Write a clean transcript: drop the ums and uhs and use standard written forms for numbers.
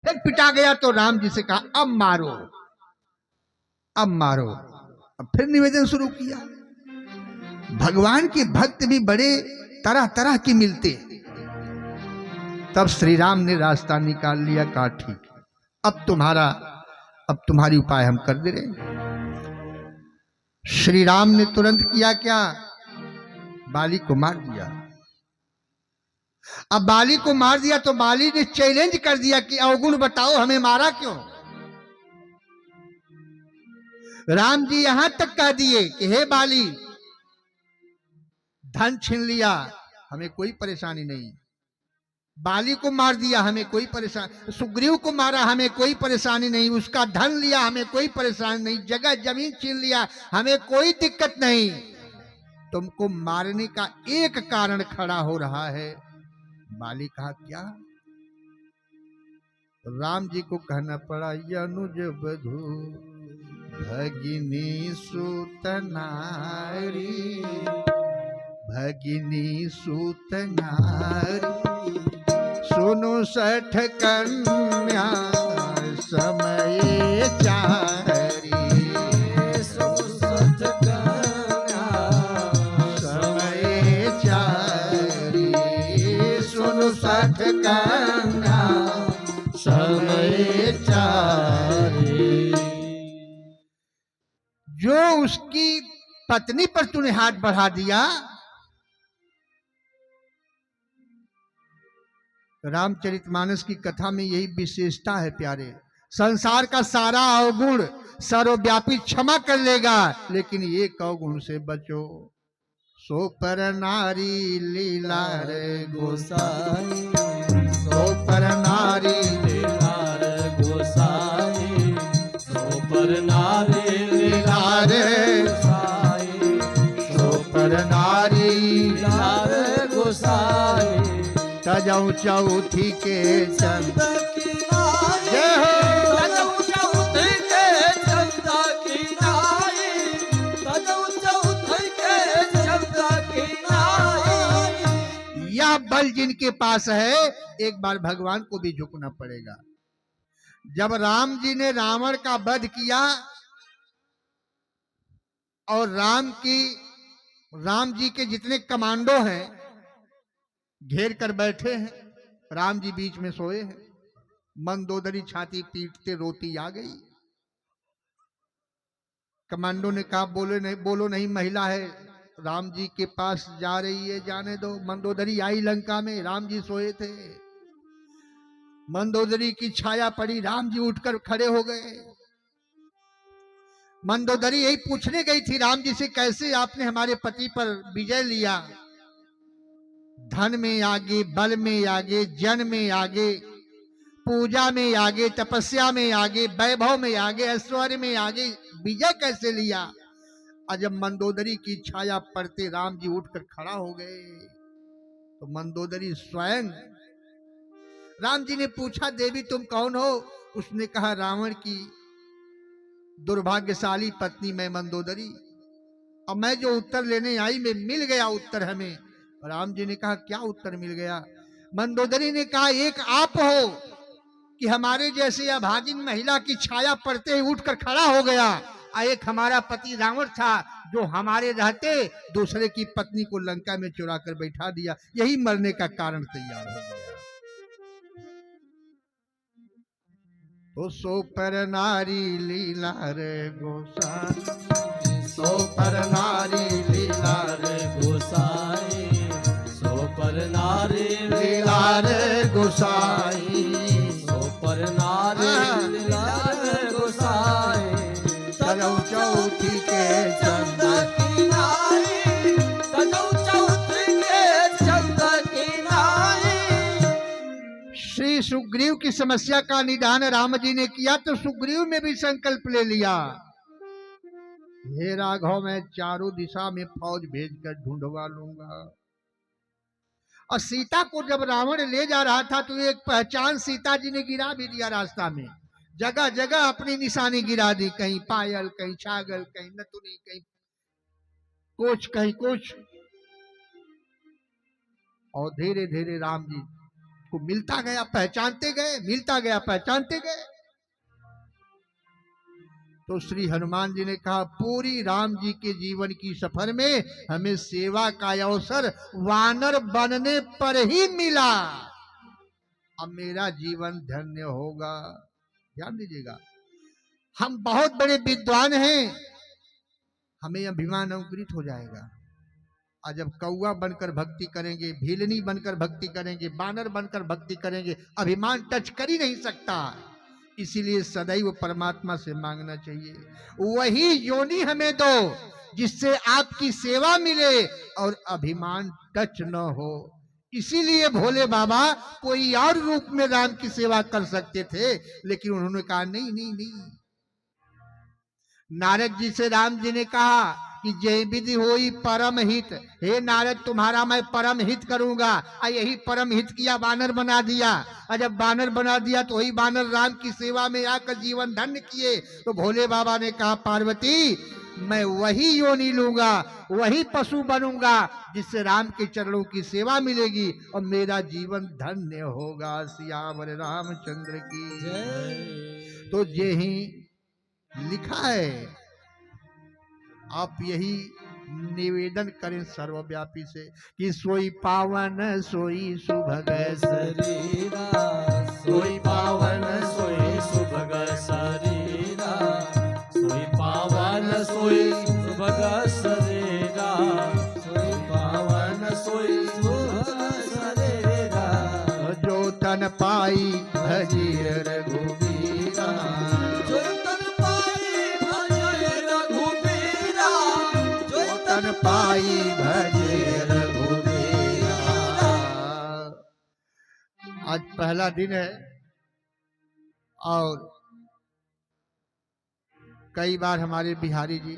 फिर पिटा गया तो राम जी से कहा अब मारो, अब मारो। अब फिर निवेदन शुरू किया। भगवान के भक्त भी बड़े तरह तरह के मिलते। तब श्री राम ने रास्ता निकाल लिया, कहा ठीक, अब तुम्हारी उपाय हम कर दे रहे। श्री राम ने तुरंत किया क्या, बाली को मार दिया। अब बाली को मार दिया तो बाली ने चैलेंज कर दिया कि अवगुण बताओ, हमें मारा क्यों। राम जी यहां तक कह दिए कि हे बाली, धन छीन लिया, हमें कोई परेशानी नहीं। बाली को मार दिया, हमें कोई परेशानी। सुग्रीव को मारा, हमें कोई परेशानी नहीं। उसका धन लिया, हमें कोई परेशानी नहीं। जगह जमीन छीन लिया, हमें कोई दिक्कत नहीं। तुमको मारने का एक कारण खड़ा हो रहा है। बाली कहा क्या। राम जी को कहना पड़ा, यनुज बधू भगिनी सुत नारी, भगिनी सुत नारी, सुनो 60 कन्या समय चारी, सुनो 60 कन्या समय चारी, सुनो 60 कन्या समय चारी। जो उसकी पत्नी पर तूने हाथ बढ़ा दिया, रामचरितमानस की कथा में यही विशेषता है प्यारे। संसार का सारा अवगुण सर्वव्यापी क्षमा कर लेगा, लेकिन एक अवगुण से बचो। सो पर नारी लीला रे गोसाई, सो पर नारी लीला रे गोसाई, सो पर नारी लीला रे गोसाई, सो पर नारी लीला रे गोसाई, तजऊ चौथी के चंद की नाई, जय हो तजऊ चौथी के चंद की नाई, तजऊ चौथी के चंद की नाई। यह बल जिनके पास है, एक बार भगवान को भी झुकना पड़ेगा। जब राम जी ने रावण का वध किया और राम जी के जितने कमांडो हैं घेर कर बैठे हैं, राम जी बीच में सोए हैं। मंदोदरी छाती पीटते रोती आ गई। कमांडो ने कहा बोलो नहीं, महिला है, राम जी के पास जा रही है, जाने दो। मंदोदरी आई लंका में, राम जी सोए थे। मंदोदरी की छाया पड़ी, राम जी उठकर खड़े हो गए। मंदोदरी यही पूछने गई थी राम जी से, कैसे आपने हमारे पति पर विजय लिया। धन में आगे, बल में आगे, जन में आगे, पूजा में आगे, तपस्या में आगे, वैभव में आगे, ऐश्वर्य में आगे, विजय कैसे लिया। और जब मंदोदरी की छाया पड़ते राम जी उठकर खड़ा हो गए, तो मंदोदरी स्वयं, राम जी ने पूछा देवी तुम कौन हो। उसने कहा रावण की दुर्भाग्यशाली पत्नी मैं मंदोदरी। अब मैं जो उत्तर लेने आई, मैं मिल गया उत्तर हमें। राम जी ने कहा क्या उत्तर मिल गया। मंदोदरी ने कहा एक आप हो कि हमारे जैसे अभागिन महिला की छाया पड़ते ही उठकर खड़ा हो गया, और एक हमारा पति रावण था जो हमारे रहते दूसरे की पत्नी को लंका में चुरा कर बैठा दिया, यही मरने का कारण तैयार हो गया। तो सो पर नारी लीला रे गोसाई, सो पर नारी लीला रे गोसाई, सो पर नारी लीला रे गोसाई, सो पर नारी लीला रे गोसाई, तजऊ चौथी के चंद की नाई, तजऊ चौथी के चंद की नाई। श्री सुग्रीव की समस्या का निदान राम जी ने किया तो सुग्रीव में भी संकल्प ले लिया, हे राघव मैं चारों दिशा में फौज भेजकर ढूंढवा लूंगा। और सीता को जब रावण ले जा रहा था तो एक पहचान सीता जी ने गिरा भी दिया रास्ता में। जगह जगह अपनी निशानी गिरा दी, कहीं पायल, कहीं छागल, कहीं नथुनी, कहीं कुछ, कहीं कुछ। और धीरे धीरे राम जी उसको मिलता गया, पहचानते गए, मिलता गया, पहचानते गए। तो श्री हनुमान जी ने कहा, पूरी राम जी के जीवन की सफर में हमें सेवा का अवसर वानर बनने पर ही मिला। अब मेरा जीवन धन्य होगा। ध्यान दीजिएगा, हम बहुत बड़े विद्वान हैं, हमें अभिमान अंकुरित हो जाएगा। और जब कौवा बनकर भक्ति करेंगे, भीलनी बनकर भक्ति करेंगे, बानर बनकर भक्ति करेंगे, अभिमान टच कर ही नहीं सकता। इसीलिए सदैव परमात्मा से मांगना चाहिए, वही योनि हमें दो जिससे आपकी सेवा मिले और अभिमान टच न हो। इसीलिए भोले बाबा कोई और रूप में राम की सेवा कर सकते थे, लेकिन उन्होंने कहा नहीं नहीं नहीं। नारद जी से राम जी ने कहा कि जय विधि होई परम हित, हे नारद तुम्हारा मैं परम हित करूंगा। यही परम हित किया, बानर बना दिया। और जब बानर बना दिया तो वही बानर राम की सेवा में आकर जीवन धन्य किए। तो भोले बाबा ने कहा, पार्वती मैं वही योनि लूंगा, वही पशु बनूंगा जिससे राम के चरणों की सेवा मिलेगी और मेरा जीवन धन्य होगा। सियावर रामचंद्र की जय। तो यही लिखा है, आप यही निवेदन करें सर्वव्यापी से कि सोई पावन सोई सुभग शरीरा, सोई पावन सोई सुभग शरीरा, सोई पावन सोई सुभग शरीरा, सोई पावन सोई सुभग शरीरा। जो तन पाई भजी रघुबीरा, जो तन पाई भजे रघुबीरा, जो तन पाई भजे रघुबीरा। आज पहला दिन है और कई बार हमारे बिहारी जी